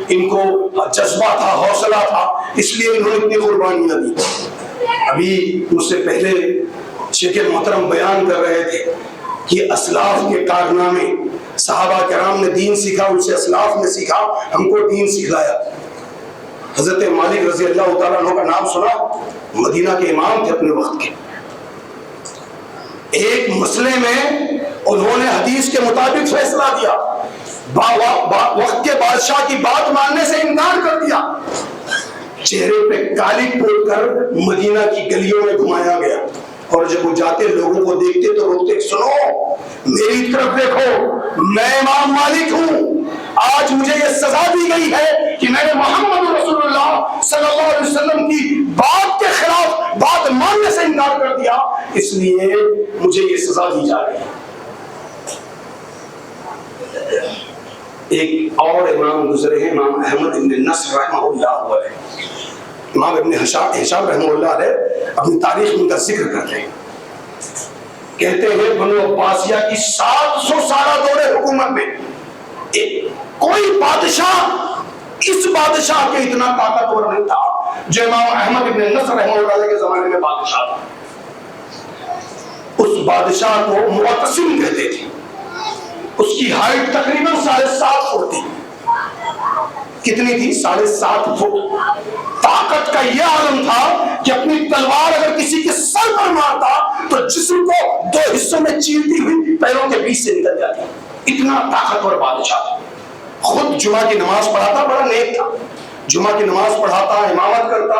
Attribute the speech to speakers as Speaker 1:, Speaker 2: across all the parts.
Speaker 1: ان کو جذبہ تھا، حوصلہ تھا، اس لیے انہوں نے اتنی قربانیاں دی۔ ابھی مجھ سے پہلے شیخ محترم بیان کر رہے تھے کہ اسلاف کے کارنامے، صحابہ کرام نے دین سیکھا، ان سے اسلاف نے سیکھا، ہم کو دین سکھلایا۔ حضرت مالک رضی اللہ تعالیٰ عنہ کا نام سنا، مدینہ کے امام تھے اپنے وقت کے۔ ایک مسئلے میں انہوں نے حدیث کے مطابق فیصلہ دیا، وقت کے بادشاہ کی بات ماننے سے انکار کر دیا، چہرے پہ کالی پوت کر مدینہ کی گلیوں میں گھمایا گیا، اور جب وہ جاتے لوگوں کو دیکھتے تو روکتے، سنو میری طرف دیکھو، میں امام مالک ہوں، آج مجھے یہ سزا دی گئی ہے کہ میں نے محمد رسول اللہ صلی اللہ علیہ وسلم کی بات کے خلاف بات ماننے سے انکار کر دیا، اس لیے مجھے یہ سزا دی جا رہی ہے۔ ایک اور امام گزرے ہیں، امام احمد بن نصر رحمہ اللہ علیہ۔ امام ابن ہشام رحمہ اللہ علیہ اپنی تاریخ میں ان کا ذکر کرتے ہیں، کہتے ہیں بنو عباسیہ کی 700 سالہ دور حکومت میں کوئی بادشاہ اس بادشاہ کے اتنا طاقتور نہیں تھا جو امام احمد بن نصر رحمہ اللہ علیہ کے زمانے میں بادشاہ تھا۔ اس بادشاہ کو معتصم کہتے تھے، اس کی ہائٹ تقریباً 7.5 فٹ تھی۔ کتنی تھی؟ 7.5 فٹ۔ طاقت کا یہ عالم تھا کہ اپنی تلوار اگر کسی کے سر پر مارتا تو جسم کو 2 حصوں میں چیرتی ہوئی پیروں کے بیچ سے نکل جاتی، اتنا طاقتور بادشاہ تھا۔ خود جمعہ کی نماز پڑھاتا، بڑا نیک تھا، جمعہ کی نماز پڑھاتا، امامت کرتا۔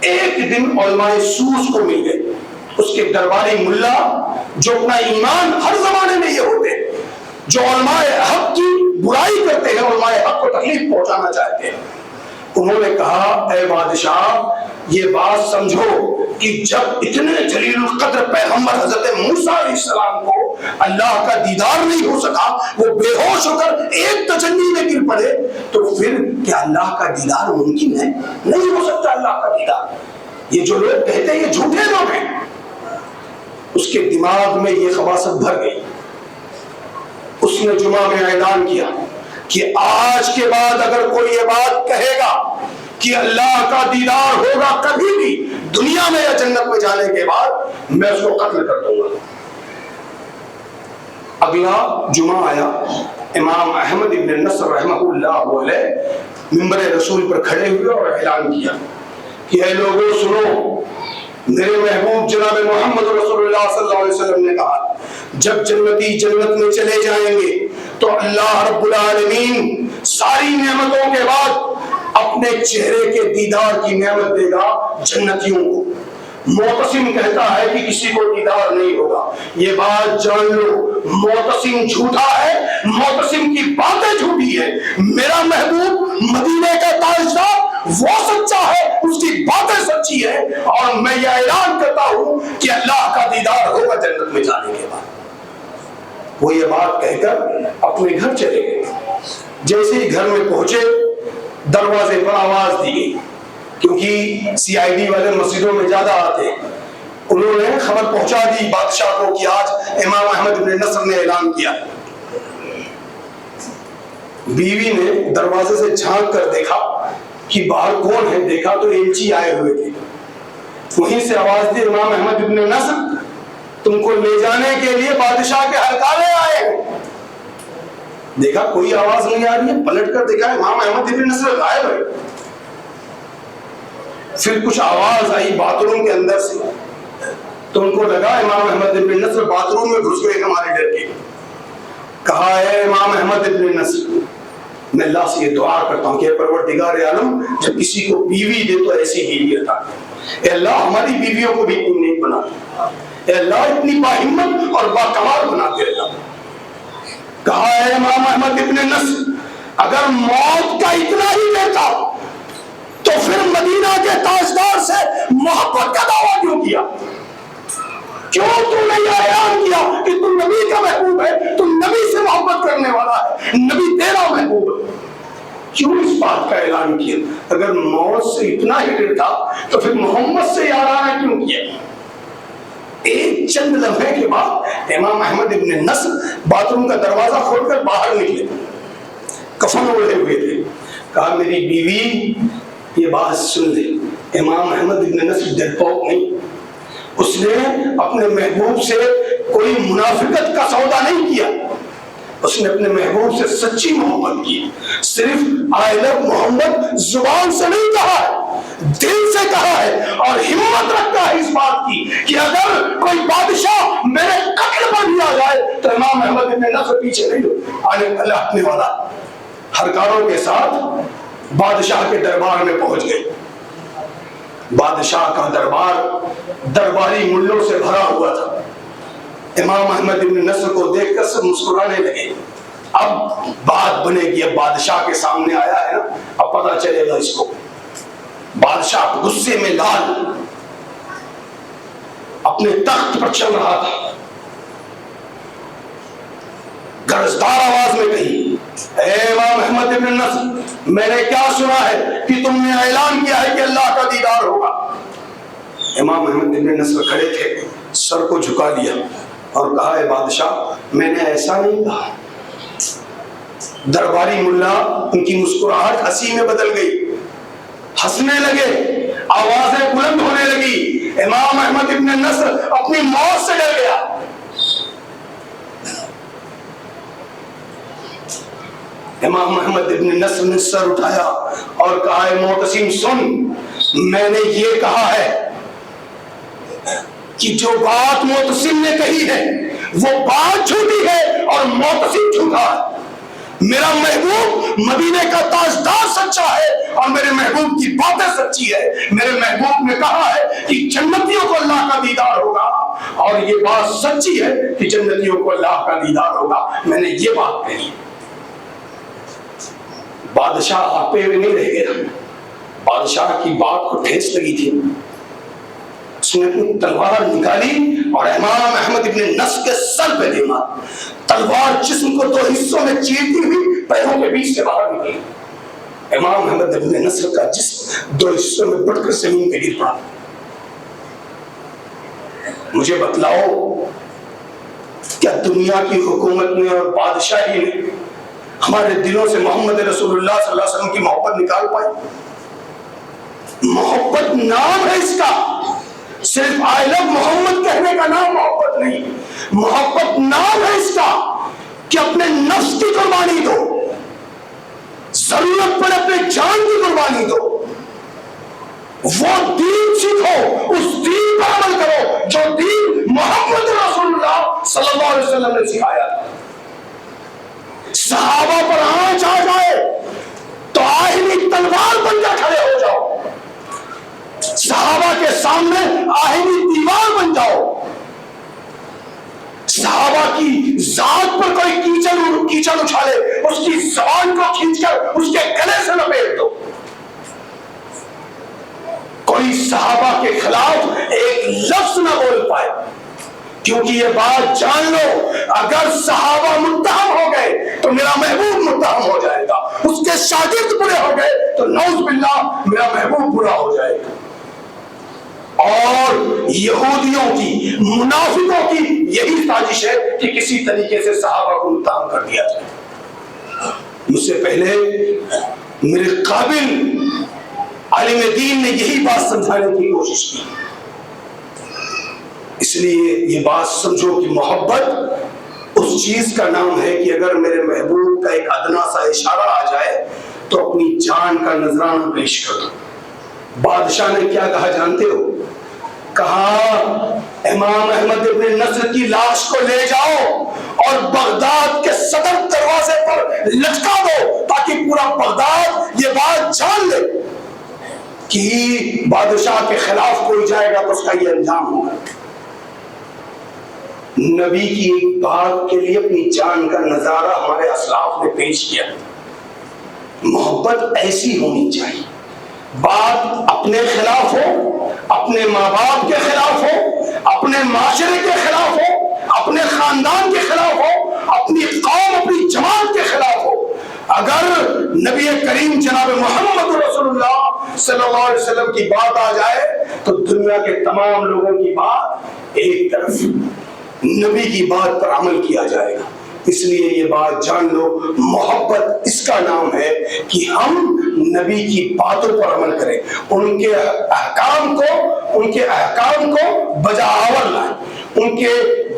Speaker 1: ایک دن علماء سوس کو مل گئے، اس کے درباری ملا جو اپنا ایمان ہر زمانے میں یہ ہوتے ہیں جو علماء حق کی برائی کرتے ہیں، علماء حق کو تکلیف پہنچانا چاہتے ہیں۔ انہوں نے کہا اے بادشاہ یہ بات سمجھو کہ جب اتنے جلیل القدر پیغمبر حضرت موسیٰ علیہ السلام کو اللہ کا دیدار نہیں ہو سکا، وہ بے ہوش ہو کر ایک تجلی میں گر پڑے، تو پھر کیا اللہ کا دیدار ممکن ہے؟ نہیں ہو سکتا اللہ کا دیدار۔ یہ جو لوگ کہتے ہیں یہ جھوٹے لوگ ہیں۔ اس کے دماغ میں یہ خباثت بھر گئی۔ اس نے جمعہ میں اعلان کیا کہ آج کے بعد اگر کوئی یہ بات کہے گا کہ اللہ کا دیدار ہوگا کبھی بھی دنیا میں یا جنت میں جانے کے بعد، میں اس کو قتل کر دوں گا۔ اگلا جمعہ آیا، امام احمد بن نصر رحمہ اللہ علیہ منبر رسول پر کھڑے ہوئے اور اعلان کیا کہ اے لوگوں سنو، میرے محبوب جناب محمد رسول اللہ صلی اللہ علیہ وسلم نے کہا جب جنتی جنت میں چلے جائیں گے تو اللہ رب العالمین ساری نعمتوں کے بعد اپنے چہرے کے دیدار کی نعمت دے گا جنتیوں کو۔ معتصم کہتا ہے کہ کسی کو دیدار نہیں ہوگا، یہ بات جان لو، معتصم جھوٹا ہے، معتصم کی باتیں جھوٹی ہے۔ میرا محبوب مدینے کا تاجدار وہ سچا ہے، اس کی باتیں سچی ہے، اور میں یہ اعلان کرتا ہوں کہ اللہ کا دیدار ہوگا جنت میں جانے کے بعد۔ وہ یہ بات کہہ کر اپنے گھر چلے گئے۔ جیسے ہی گھر میں پہنچے دروازے پر آواز دی گئی، کیونکہ سی آئی ڈی والے مسجدوں میں زیادہ آتے، انہوں نے خبر پہنچا دی بادشاہ کو کہ آج امام احمد بن نصر نے اعلان کیا۔ بیوی نے دروازے سے جھانک کر دیکھا کہ باہر کون ہے، دیکھا تو ایلچی آئے ہوئے تھے۔ وہیں سے آواز دی امام احمد بن نصر تم کو لے جانے کے لیے بادشاہ کے ہرکارے آئے ہیں۔ دیکھا کوئی آواز نہیں آ رہی ہے، پلٹ کر دیکھا امام احمد بن نصر غائب ہے۔ پھر کچھ آواز آئی باتھ روم کے اندر سے، تو ان کو لگا امام احمد بن نصر باتھ روم میں گھس گئے ہمارے ڈر کے۔ کہا اے امام احمد بن نصر، میں اللہ سے یہ دعا کرتا ہوں کہ پروردگار عالم جب کسی کو بیوی دے تو ایسی بیوی عطا کر۔ اے اللہ ہماری بیویوں کو بھی اتنی نیک بنا دے، اے اللہ اتنی باہمت اور باکمال بنا دے اللہ۔ کہا اے امام احمد بن نصر، اگر موت کا اتنا ہی دیتا تو پھر مدینہ کے تاجدار سے محبت کا دعویٰ کیوں کیا؟ کیوں تم نے یہ اعلان کیا کہ تم نبی کا محبوب ہے، تم نبی سے محبت کرنے والا ہے، نبی تیرا محبوب ہے؟ کیوں اس بات کا اعلان کیا؟ اگر موت سے اتنا ہی ڈرتا تو پھر محمد سے یارانہ کیوں کیا؟ ایک چند لمحے کے بعد امام احمد بن نصر باتھ روم کا دروازہ کھول کر باہر نکلے، کفن اوڑھے ہوئے تھے، کہا میری بیوی یہ بات سن لے. امام احمد ابن نصر ڈرپوک نہیں، اس نے اپنے محبوب سے کوئی منافقت کا سودا نہیں کیا، اس نے اپنے محبوب سے سچی محبت کی. صرف آئی لو محمد زبان سے نہیں کہا ہے، دل سے کہا ہے، اور ہمت رکھتا ہے اس بات کی کہ اگر کوئی بادشاہ میرے قتل پر بھی آ جائے تو امام احمد ابن نصر پیچھے نہیں ہٹنے والا. ہر کاروں کے ساتھ بادشاہ کے دربار میں پہنچ گئے. بادشاہ کا دربار درباری ملوں سے بھرا ہوا تھا. امام احمد ابن نصر کو دیکھ کر سب مسکرانے لگے. اب بات بنے گی، اب بادشاہ کے سامنے آیا ہے نا، اب پتہ چلے گا اس کو. بادشاہ غصے میں لال اپنے تخت پر چل رہا تھا، گرجدار آواز میں کہی اے امام احمد ابن نصر، میں نے کیا سنا ہے کہ تم نے اعلان کیا ہے کہ اللہ کا دیدار ہوگا. امام احمد ابن نصر کھڑے تھے، سر کو جھکا لیا اور کہا اے بادشاہ میں نے ایسا نہیں کہا. درباری ملا ان کی مسکراہٹ ہنسی میں بدل گئی، ہنسنے لگے، آوازیں بلند ہونے لگی. امام احمد ابن نصر اپنی موت سے ڈر گیا. امام محمد ابن نصر نے سر اٹھایا اور کہا اے معتصم سن، میں نے یہ کہا ہے کہ جو بات معتصم نے کہی ہے وہ بات جھوٹی ہے اور معتصم جھوٹا ہے. میرا محبوب مدینے کا تاجدار سچا ہے اور میرے محبوب کی باتیں سچی ہے. میرے محبوب نے کہا ہے کہ جنتیوں کو اللہ کا دیدار ہوگا اور یہ بات سچی ہے کہ جنتیوں کو اللہ کا دیدار ہوگا. میں نے یہ بات کہی. بادشاہ آپے ہوئے نہیں رہ گیا. بادشاہ کی بات کو ٹھیس لگی تھی. اس نے اپنی تلوار نکالی اور امام احمد ابن نصر کے سر پہ دے مار. تلوار جسم کو دو حصوں میں چیرتی ہوئی پیروں کے بیچ سے باہر نکلی. امام احمد ابن نصر کا جسم دو حصوں میں بڑھ کر زمین پہ گر پڑا. مجھے بتلاؤ کیا دنیا کی حکومت نے اور بادشاہی نے ہمارے دلوں سے محمد رسول اللہ صلی اللہ علیہ وسلم کی محبت نکال پائی؟ محبت نام ہے اس کا، صرف آئی لو محمد کہنے کا نام محبت نہیں. محبت نام ہے اس کا کہ اپنے نفس کی قربانی دو، ضرورت پڑے اپنے جان کی قربانی دو. وہ دین سیکھو، اس دین پر عمل کرو جو دین محمد رسول اللہ صلی اللہ علیہ وسلم نے سکھایا. صحابہ پر آنچ آ جائے تو آہنی تلوار بن کر کھڑے ہو جاؤ، صحابہ کے سامنے آہنی دیوار بن جاؤ. صحابہ کی ذات پر کوئی کیچڑ اچھالے اس کی زبان کو کھینچ کر اس کے گلے سے لپیٹ دو. کوئی صحابہ کے خلاف ایک لفظ نہ بول پائے، کیونکہ یہ بات جان لو اگر صحابہ متہم ہو گئے تو میرا محبوب متہم ہو جائے گا. اس کے شاگرد برے ہو گئے تو نعوذ باللہ میرا محبوب برا ہو جائے گا. اور یہودیوں کی، منافقوں کی یہی سازش ہے کہ کسی طریقے سے صحابہ کو متہم کر دیا جائے. مجھ سے پہلے میرے قابل عالم دین نے یہی بات سمجھانے کی کوشش کی. اس لیے یہ بات سمجھو کہ محبت اس چیز کا نام ہے کہ اگر میرے محبوب کا ایک ادنا سا اشارہ آ جائے تو اپنی جان کا نذرانہ پیش کر دو. بادشاہ نے کیا کہا جانتے ہو؟ کہا امام احمد ابن نصر کی لاش کو لے جاؤ اور بغداد کے صدر دروازے پر لٹکا دو تاکہ پورا بغداد یہ بات جان لے کہ بادشاہ کے خلاف کوئی جائے گا تو اس کا یہ انجام ہوگا. نبی کی ایک بات کے لیے اپنی جان کا نظارہ ہمارے اسلاف نے پیش کیا. محبت ایسی ہونی چاہیے، بات اپنے خلاف ہو، اپنے ماں باپ کے خلاف ہو، اپنے معاشرے کے خلاف ہو، اپنے خاندان کے خلاف ہو، اپنی قوم اپنی جماعت کے خلاف ہو، اگر نبی کریم جناب محمد رسول اللہ صلی اللہ علیہ وسلم کی بات آ جائے تو دنیا کے تمام لوگوں کی بات ایک طرف، نبی کی بات پر عمل کیا جائے گا. اس لیے یہ بات جان لو، محبت اس کا نام ہے کہ ہم نبی کی باتوں پر عمل کریں، ان کے احکام کو بجاور لائیں، ان کے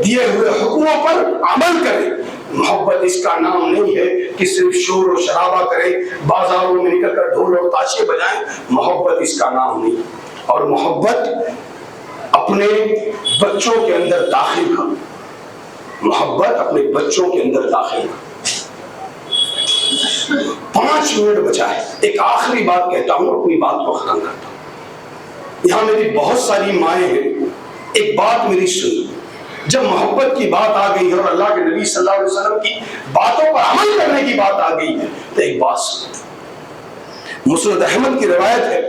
Speaker 1: دیے ہوئے حکموں پر عمل کریں۔ محبت اس کا نام نہیں ہے کہ صرف شور و شرابہ کریں، بازاروں میں نکل کر ڈھول اور تاشے بجائیں، محبت اس کا نام نہیں۔ اور محبت اپنے بچوں کے اندر داخل کرو، محبت اپنے بچوں کے اندر داخل کرو۔ 5 منٹ بچا ہے، ایک آخری بات کہتا ہوں، اپنی بات کو ختم کرتا ہوں۔ یہاں میری بہت ساری مائیں ہیں، ایک بات میری سن، جب محبت کی بات آ گئی ہے اور اللہ کے نبی صلی اللہ علیہ وسلم کی باتوں پر عمل کرنے کی بات آ گئی ہے تو ایک بات سن۔ مسند احمد کی روایت ہے،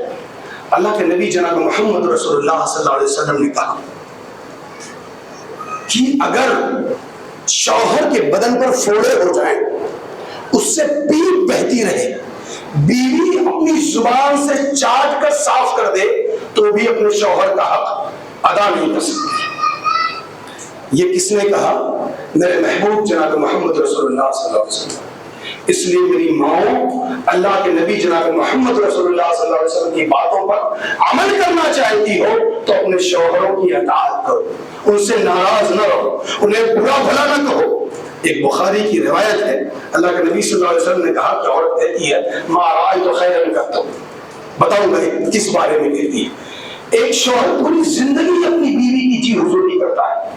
Speaker 1: اللہ کے نبی جناب محمد رسول اللہ صلی اللہ علیہ وسلم نے کہا کہ اگر شوہر کے بدن پر فوڑے ہو جائیں، اس سے پیپ بہتی رہے، بیوی اپنی زبان سے چاٹ کر صاف کر دے تو بھی اپنے شوہر کا حق ادا نہیں کر سکتی۔ یہ کس نے کہا؟ میرے محبوب جناب محمد رسول اللہ صلی اللہ علیہ وسلم۔ اس لیے میری ماؤں، اللہ کے نبی جناب محمد رسول اللہ صلی اللہ علیہ وسلم کی باتوں پر عمل کرنا چاہتی ہو تو اپنے شوہروں کی اطاعت کرو، ان سے ناراض نہ رہو، انہیں برا بھلا نہ کہو۔ ایک بخاری کی روایت ہے، اللہ کے نبی صلی اللہ علیہ وسلم نے کہا کہ عورت کہتی ہے ما رأیت خیرا کرتا ہوں، بتاؤں گا کس بارے میں کہتی ہے؟ ایک شوہر پوری زندگی اپنی بیوی کی جی حضوری کرتا ہے،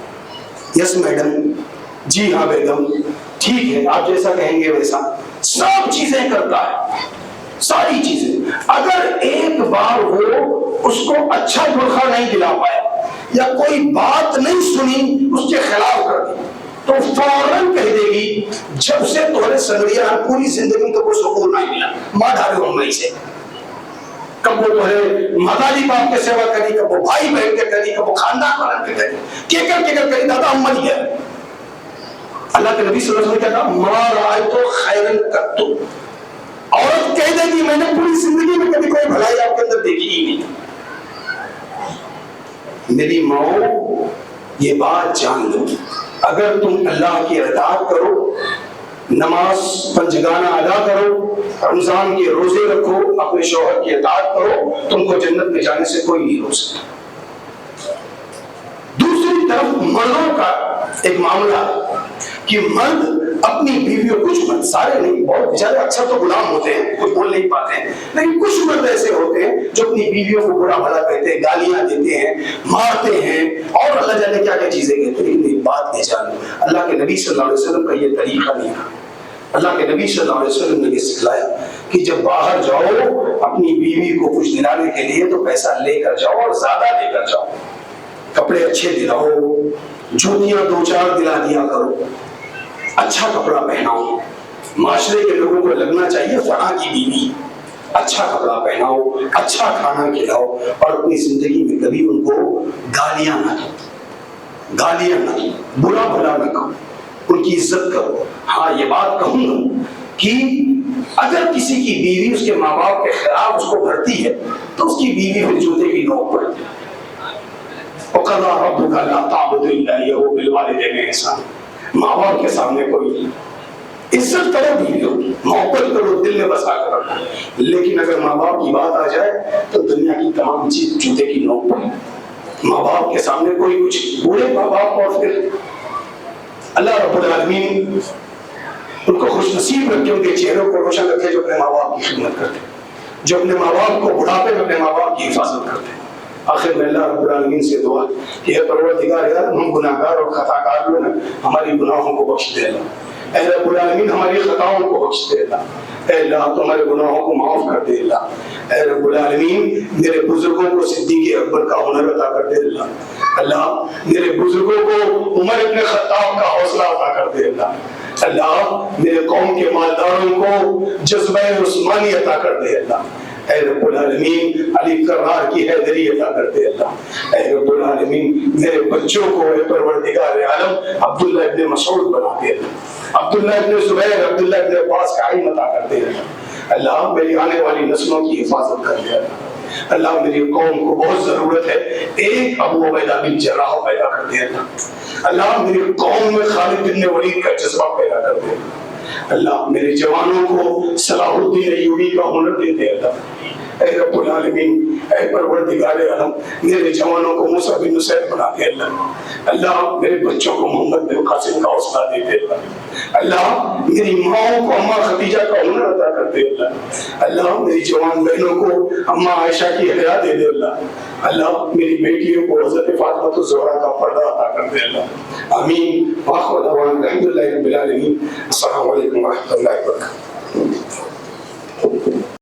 Speaker 1: یس میڈم، جی ہاں بیگم، ٹھیک ہے آپ جیسا کہیں گے ویسا، سب چیزیں کرتا ہے، ساری چیزیں۔ اگر ایک بار وہ اس کو اچھا برقع نہیں دلا پایا یا کوئی بات نہیں سنی، اس کے خلاف کر دی تو فوراً کہہ دے گی جب سے تمہارے سنگڑیا پوری زندگی کو کوئی سکون نہیں ملا، ماں ڈھارے ہوں میں سے، کب وہ تمہارے مادری باپ کے سیوا کری، کب وہ بھائی بہن کے کری، کب وہ خاندان والوں کے کری، کیکر کری، دادا امن ہے۔ اللہ کے نبی صلی اللہ علیہ وسلم نے کہا ما رأیت خیرا قط، عورت کہہ دے گی میں نے پوری زندگی میں کبھی کوئی بھلائی آپ کے اندر دیکھی ہی نہیں۔ میری ماں یہ بات جان لو، اگر تم اللہ کی اطاعت کرو، نماز پنجگانہ ادا کرو، رمضان کے روزے رکھو، اپنے شوہر کی اطاعت کرو، تم کو جنت میں جانے سے کوئی نہیں روک سکتا۔ دوسری طرف مردوں کا ایک معاملہ کہ مرد اپنی بیویوں، کچھ مرد، سارے نہیں، بہت بیچارے اکثر تو غلام ہوتے ہیں، کچھ بول نہیں پاتے ہیں، لیکن کچھ مرد ایسے ہوتے ہیں جو اپنی بیویوں کو برا بھلا کہتے ہیں، گالیاں دیتے ہیں، مارتے ہیں، اور اللہ جانے کیا کیا چیزیں کہتے ہیں۔ لیکن ایک بات یہ جانو، اللہ کے نبی صلی اللہ علیہ وسلم کا یہ طریقہ نہیں تھا۔ اللہ کے نبی صلی اللہ علیہ وسلم نے یہ سکھلایا کہ جب باہر جاؤ اپنی بیوی کو کچھ دلانے کے لیے تو پیسہ لے کر جاؤ اور زیادہ لے کر جاؤ، کپڑے اچھے دلاؤ، جوتیاں 2-4 دلا دیا کرو، اچھا کپڑا پہناؤ، معاشرے کے لوگوں کو لگنا چاہیے فلاں کی بیوی، اچھا کپڑا پہناؤ، اچھا کھانا کھلاؤ، اور اپنی زندگی میں کبھی ان کو گالیاں نہ دو، برا بھلا نہ کہو، ان کی عزت کرو۔ ہاں یہ بات کہوں گا کہ اگر کسی کی بیوی اس کے ماں باپ کے خلاف اس کو بھرتی ہے تو اس کی بیوی پھر جوتے کی نوک پڑتی ہے۔ وَقَضَىٰ رَبُّكَ أَلَّا تَعْبُدُوا إِلَّا إِيَّاهُ وَبِالْوَالِدَيْنِ إِحْسَانًا، ماں باپ کے سامنے کوئی نہیں، عزت کرو بیویوں کی، محبت کرو، دل میں بسا کر رکھو، لیکن اگر ماں باپ کی بات آ جائے تو دنیا کی تمام چیز جوتے کی نوک پر۔ ماں باپ کے سامنے کوئی کچھ، بوڑھے ماں باپ اور پھر اللہ رب العالمین ان کو خوش نصیب رکھے، ان کے چہروں کو روشن رکھے جو اپنے ماں باپ کی خدمت کرتے، جو اپنے ماں باپ کو بڑھاپے میں اپنے ماں باپ کی حفاظت کرتے۔ آخر میں اللہ رب العالمین سے دعا کہ اے پروردگار یار، ہم گناہ گار اور خطا کار لوگ ہیں، ہماری گناہوں کو بخش دے اللہ، اے رب العالمین ہماری خطاؤں کو بخش دے اللہ، اے اللہ تمہارے گناہوں کو معاف کر دے اللہ، اے رب العالمین میرے بزرگوں کو صدیق اکبر کا ہنر عطا کر دے اللہ، اللہ میرے بزرگوں کو عمر ابن خطاب کا حوصلہ عطا کر دے اللہ، اللہ میرے قوم کے مالداروں کو جذبہ عثمانی عطا کر دے اللہ، اے رب العالمین علی کرار کی حیدری عطا کر دے اللہ، اے رب العالمین میرے بچوں کو اے پروردگار عالم عبداللہ ابن مسعود بنا دے اللہ، عبداللہ ابن زبیر، عبداللہ ابن عباس کا علم عطا کر دے اللہ، اللہ میری آنے والی نسلوں کی حفاظت کر دے اللہ، اللہ میری قوم کو بہت ضرورت ہے ایک ابو عبیدہ بن جراح پیدا کر دے اللہ، اللہ میری قوم میں خالد بن ولید کا جذبہ پیدا کر دے، اللہ میرے جوانوں کو صلاح الدین ایوبی کا ہنر دے دے اللہ. اے رب العالمین، اے پروردگار عالم، میرے جوانوں کو موسیٰ بن نصیر بنا دے اللہ. اللہ میرے بچوں کو محمد بن قاسم کا حوصلہ دے دے اللہ. اللہ میری ماؤں کو اماں خدیجہ کا ہنر عطا کر دے اللہ. اللہ میری جوان بہنوں کو اماں عائشہ کی حیا دے دے اللہ. اللہ میری بیٹیوں کو حضرت فاطمہ الزہرا کا پردہ عطا کر دے اللہ. آمین. وآخر دعوانا الحمدللہ رب العالمین. السلام علیکم ورحمۃ اللہ وبرکاتہ.